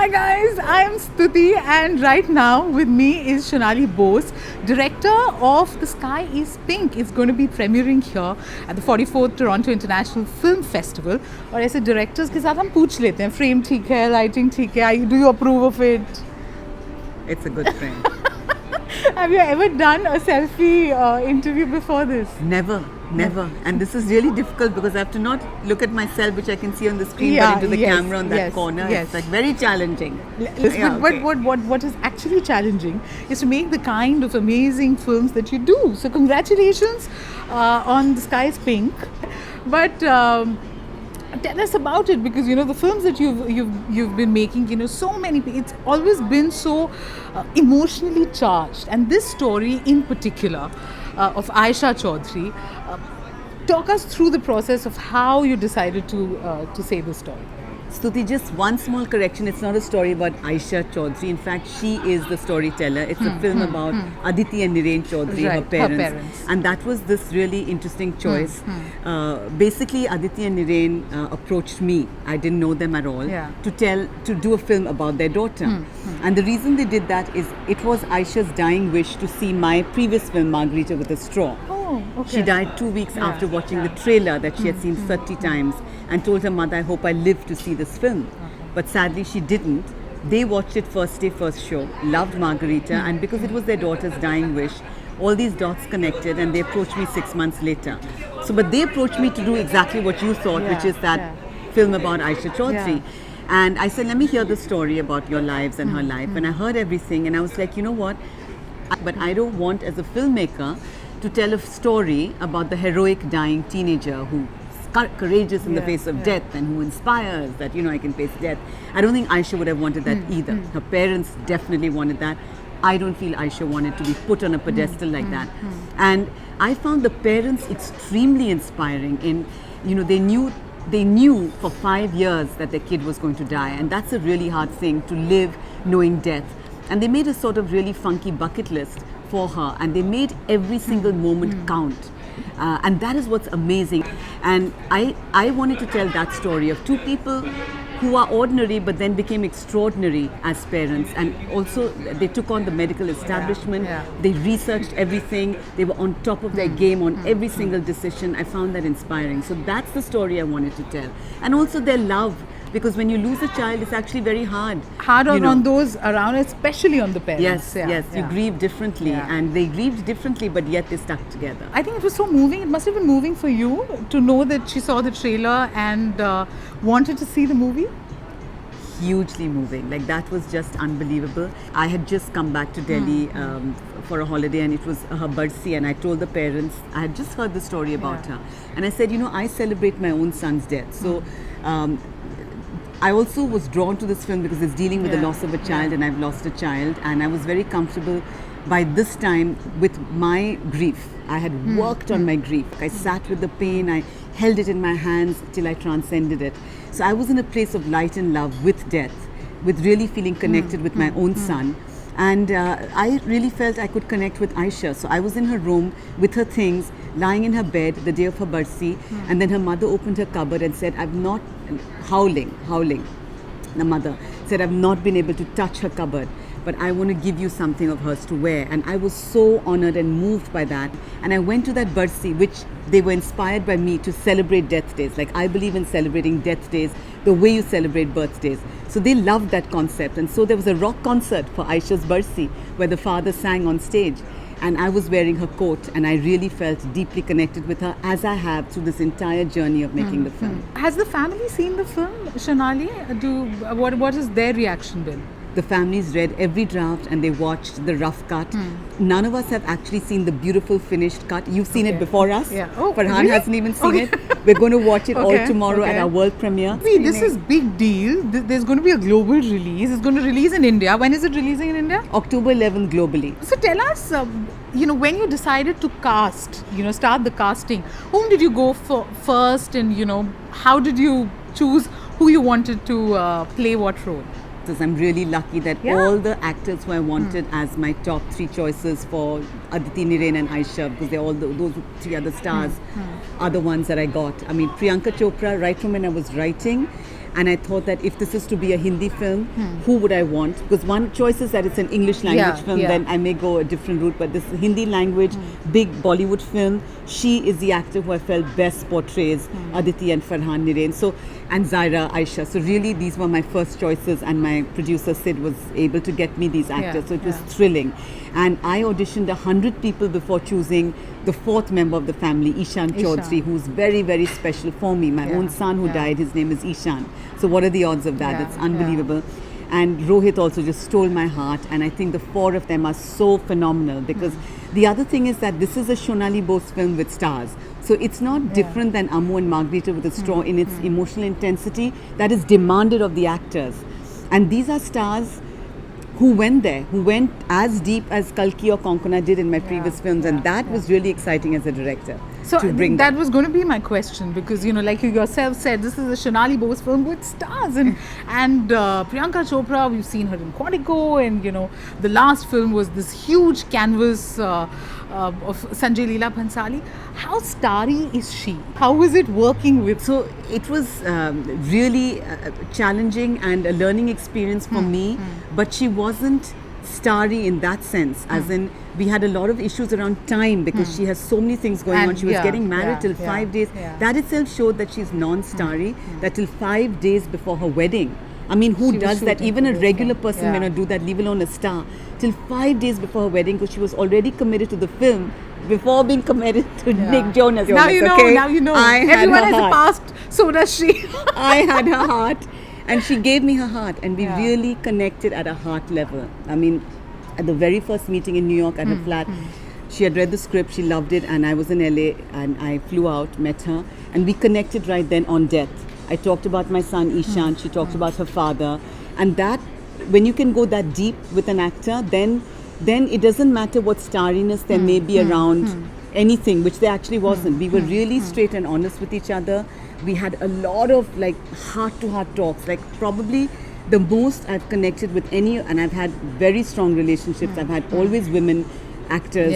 Hi guys, I am Stuti and right now with me is Shonali Bose, director of The Sky is Pink. It's going to be premiering here at the 44th Toronto International Film Festival. और ऐसे directors के साथ हम पूछ लेते हैं, frame ठीक है, lighting ठीक है, do you approve of it? It's a good frame. Have you ever done a selfie interview before this? Never. And this is really difficult because I have to not look at myself, which I can see on the screen, but into the camera on that corner. Yes. It's like very challenging. What is actually challenging is to make the kind of amazing films that you do. So congratulations on The Sky is Pink. But tell us about it, because you know the films that you've been making, you know, so many, it's always been so emotionally charged, and this story in particular of Aisha Chaudhary, talk us through the process of how you decided to say this story. Stuti, just one small correction. It's not a story about Aisha Chaudhary. In fact, she is the storyteller. It's a film about Aditi and Niren Chaudhary, Right, her parents. And that was this really interesting choice. Basically, Aditi and Niren approached me. I didn't know them at all. Yeah. To do a film about their daughter. And the reason they did that is it was Aisha's dying wish to see my previous film, Margarita with a Straw. Oh, okay. She died 2 weeks after watching the trailer that she had seen 30 times and told her mother, I hope I live to see this film. But sadly, she didn't. They watched it first day, first show, loved Margarita, and because it was their daughter's dying wish, all these dots connected, and they approached me 6 months later. But they approached me to do exactly what you thought, which is that film about Aisha Chaudhary. Yeah. And I said, let me hear the story about your lives and her life. And I heard everything, and I was like, you know what? But I don't want, as a filmmaker, to tell a story about the heroic dying teenager who's courageous in the face of death and who inspires that, you know, I can face death. I don't think Aisha would have wanted that either. Her parents definitely wanted that. I don't feel Aisha wanted to be put on a pedestal like that. And I found the parents extremely inspiring in, you know, they knew for 5 years that their kid was going to die, and that's a really hard thing, to live knowing death. And they made a sort of really funky bucket list for her, and they made every single moment count. And that is what's amazing. And I wanted to tell that story of two people who are ordinary but then became extraordinary as parents, and also they took on the medical establishment. They researched everything, they were on top of their game on every single decision. I found that inspiring. So that's the story I wanted to tell. And also their love, because when you lose a child, it's actually very hard. Hard on those around, especially on the parents. Yes, you grieve differently, and they grieved differently, but yet they stuck together. I think it was so moving. It must have been moving for you to know that she saw the trailer and wanted to see the movie. Hugely moving. Like, that was just unbelievable. I had just come back to Delhi for a holiday, and it was her birthday, and I told the parents, I had just heard the story about her, and I said, you know, I celebrate my own son's death. So I also was drawn to this film because it's dealing with the loss of a child, and I've lost a child, and I was very comfortable by this time with my grief. I had worked on my grief. I sat with the pain, I held it in my hands till I transcended it. So I was in a place of light and love with death, with really feeling connected with my own son. And I really felt I could connect with Aisha. So I was in her room with her things, lying in her bed the day of her birthday, and then her mother opened her cupboard and said, I've not, howling. The mother said, I've not been able to touch her cupboard, but I want to give you something of hers to wear. And I was so honored and moved by that. And I went to that birthday, which they were inspired by me to celebrate death days. Like, I believe in celebrating death days the way you celebrate birthdays. So they loved that concept. And so there was a rock concert for Aisha's birthday where the father sang on stage. And I was wearing her coat, and I really felt deeply connected with her, as I have through this entire journey of making the film. Has the family seen the film, Shonali? What has their reaction been? The families read every draft and they watched the rough cut. None of us have actually seen the beautiful finished cut. You've seen it before us. Yeah. Oh, Farhan really? hasn't even seen it. We're going to watch it all tomorrow at our world premiere. See, this is big deal. There's going to be a global release. It's going to release in India. When is it releasing in India? October 11th globally. So tell us, you know, when you decided to cast, you know, start the casting, whom did you go for first, and, you know, how did you choose who you wanted to play what role? I'm really lucky that all the actors who I wanted as my top 3 choices for Aditi, Niren and Aisha, because they're all those 3 other stars, are the ones that I got. I mean, Priyanka Chopra, right from when I was writing, And I thought that if this is to be a Hindi film, who would I want? Because one choice is that it's an English language film, then I may go a different route. But this Hindi language, big Bollywood film, she is the actor who I felt best portrays Aditi and Farhan Nirain. So, and Zaira, Aisha. So really, these were my first choices, and my producer Sid was able to get me these actors. So it was thrilling. And I auditioned 100 people before choosing the fourth member of the family, Ishan Chaudhary, who's very, very special for me. My own son who died, his name is Ishan. So what are the odds of that? It's unbelievable. And Rohit also just stole my heart. And I think the four of them are so phenomenal, because the other thing is that this is a Shonali Bose film with stars. So it's not different than Ammu and Margarita with a straw in its emotional intensity that is demanded of the actors. And these are stars who went there, who went as deep as Kalki or Konkona did in my previous films, and that was really exciting as a director. So to bring that was going to be my question, because like you yourself said, this is a Shonali Bose film with stars, and Priyanka Chopra, we've seen her in Quantico, and the last film was this huge canvas of Sanjay Leela Bhansali. How starry is she? How is it working with? So it was really challenging and a learning experience for me, but she wasn't starry in that sense, as in we had a lot of issues around time, because she has so many things going on. She was getting married till 5 days. That itself showed that she's non-starry, that till 5 days before her wedding. I mean, who does that? Even a regular person may not do that, leave alone a star. Till 5 days before her wedding, because she was already committed to the film before being committed to Nick Jonas. Now you know, okay? now you know. I had Everyone her has heart. a past, so does she. I had her heart, and she gave me her heart, and we really connected at a heart level. I mean, at the very first meeting in New York at her flat, she had read the script, she loved it, and I was in LA, and I flew out, met her, and we connected right then on death. I talked about my son Ishan, she talked about her father, and that, when you can go that deep with an actor, then it doesn't matter what starriness there may be around anything, which there actually wasn't. We were really straight and honest with each other. We had a lot of like heart-to-heart talks, like probably the most I've connected with any, and I've had very strong relationships. I've had always women actors,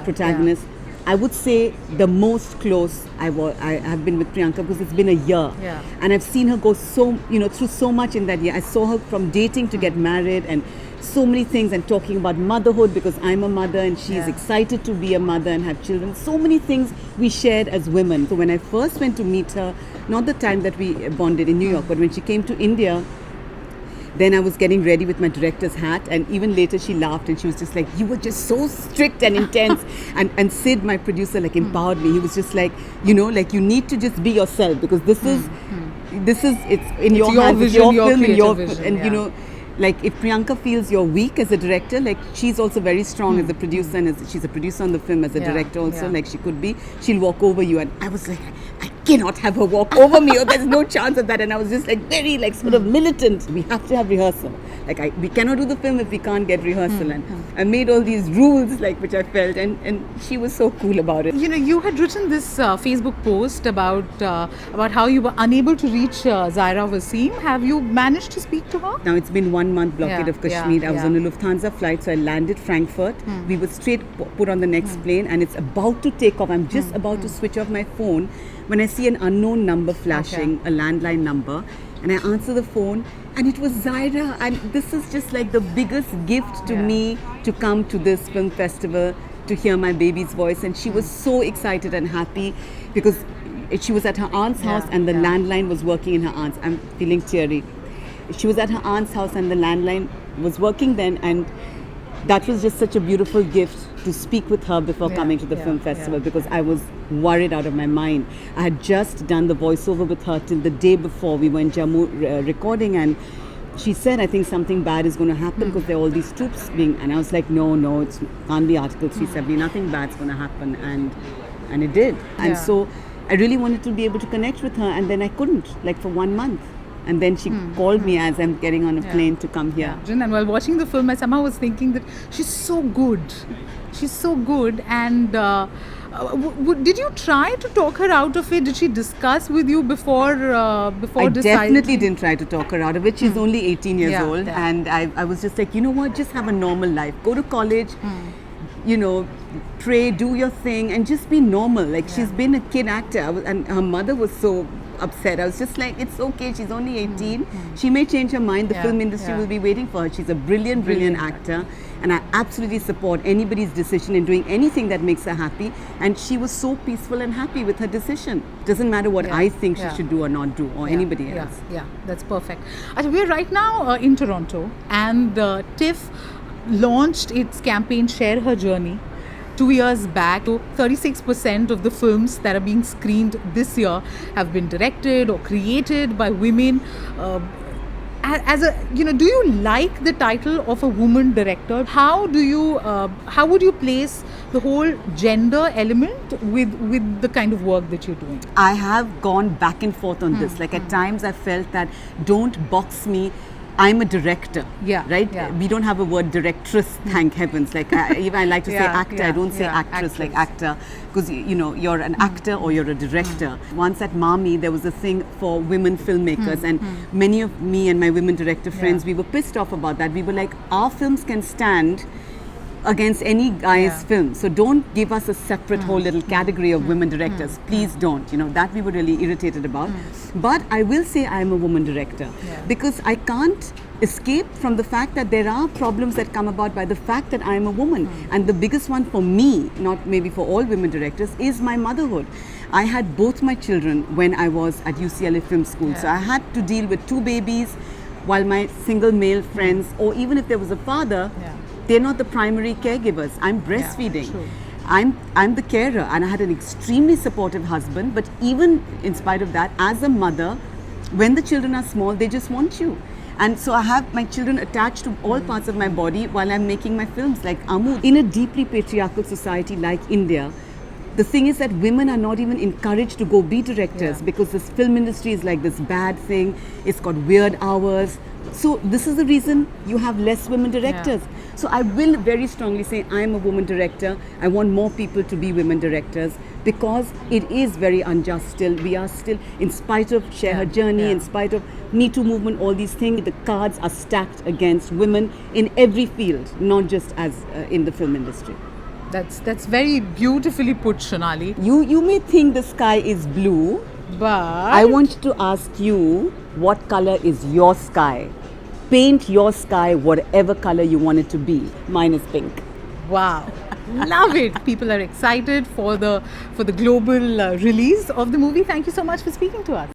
protagonists. I would say the most close I have been with Priyanka, because it's been a year, and I've seen her go through so much in that year. I saw her from dating to get married, and so many things, and talking about motherhood, because I'm a mother and she's excited to be a mother and have children. So many things we shared as women. So when I first went to meet her, not the time that we bonded in New York, but when she came to India, then I was getting ready with my director's hat, and even later she laughed and she was just like, you were just so strict and intense. and Sid, my producer, like empowered me. He was just like, like you need to just be yourself, because this is it's in your hands, vision, your film, your vision, and like if Priyanka feels you're weak as a director, like she's also very strong as a producer, and she's a producer on the film as a director also, like she could be, she'll walk over you. And I was like, I cannot have her walk over me, or there's no chance of that. And I was just like very like sort of militant. We have to have rehearsal. Like we cannot do the film if we can't get rehearsal. And I made all these rules, like which I felt, and she was so cool about it. You had written this Facebook post about how you were unable to reach Zaira Wasim. Have you managed to speak to her? Now it's been 1 month blockade of Kashmir. I was on a Lufthansa flight, so I landed Frankfurt. We were straight put on the next plane, and it's about to take off. I'm just about to switch off my phone when I see an unknown number flashing, a landline number, and I answer the phone, and it was Zaira. And this is just like the biggest gift to me to come to this film festival, to hear my baby's voice. And she was so excited and happy, because she was at her aunt's house and the landline was working in her aunt's. I'm feeling teary. She was at her aunt's house and the landline was working then, and that was just such a beautiful gift to speak with her before coming to the film festival, because I was worried out of my mind. I had just done the voiceover with her till the day before. We were in Jammu recording, and she said, I think something bad is going to happen because there are all these troops being, and I was like, no, it can't be Article 370, nothing bad's going to happen, and it did. And so I really wanted to be able to connect with her, and then I couldn't, like for 1 month. And then she called me as I'm getting on a plane to come here. And while watching the film, I somehow was thinking that she's so good. She's so good. And did you try to talk her out of it? Did she discuss with you before deciding? I definitely didn't try to talk her out of it. She's only 18 years old. And I was just like, you know what, just have a normal life. Go to college, pray, do your thing, and just be normal. Like she's been a kid actor, and her mother was so upset. I was just like, it's okay, she's only 18. She may change her mind. The film industry will be waiting for her. She's a brilliant actor. And I absolutely support anybody's decision in doing anything that makes her happy. And she was so peaceful and happy with her decision. Doesn't matter what I think she should do or not do, or anybody else. Yeah, that's perfect. We're right now in Toronto, and TIFF launched its campaign Share Her Journey 2 years back. So 36% of the films that are being screened this year have been directed or created by women. Do you like the title of a woman director? How would you place the whole gender element with the kind of work that you're doing? I have gone back and forth on this. Like at times I felt that, don't box me. I'm a director, right? Yeah. We don't have a word directress, thank heavens. Like even I like to say actor, I don't say actress, like actor, because you're an actor or you're a director. Once at Mami, there was a thing for women filmmakers, and many of me and my women director friends, we were pissed off about that. We were like, our films can stand against any guy's film, so don't give us a separate whole little category of women directors. Please don't. That we were really irritated about. But I will say I am a woman director because I can't escape from the fact that there are problems that come about by the fact that I am a woman. And the biggest one for me, not maybe for all women directors, is my motherhood. I had both my children when I was at UCLA Film School, so I had to deal with 2 babies while my single male friends, or even if there was a father, they're not the primary caregivers. I'm breastfeeding. I'm the carer, and I had an extremely supportive husband. But even in spite of that, as a mother, when the children are small, they just want you. And so I have my children attached to all parts of my body while I'm making my films, like Amu. In a deeply patriarchal society like India, the thing is that women are not even encouraged to go be directors because this film industry is like this bad thing. It's got weird hours. So this is the reason you have less women directors. So I will very strongly say I am a woman director. I want more people to be women directors because it is very unjust still. We are still, in spite of Share Her Journey, in spite of Me Too movement, all these things, the cards are stacked against women in every field, not just as in the film industry. That's very beautifully put, Shonali. You may think the sky is blue, but I want to ask you, what color is your sky? Paint your sky whatever color you want it to be. Mine is pink. Wow. Love it. People are excited for the global release of the movie. Thank you so much for speaking to us.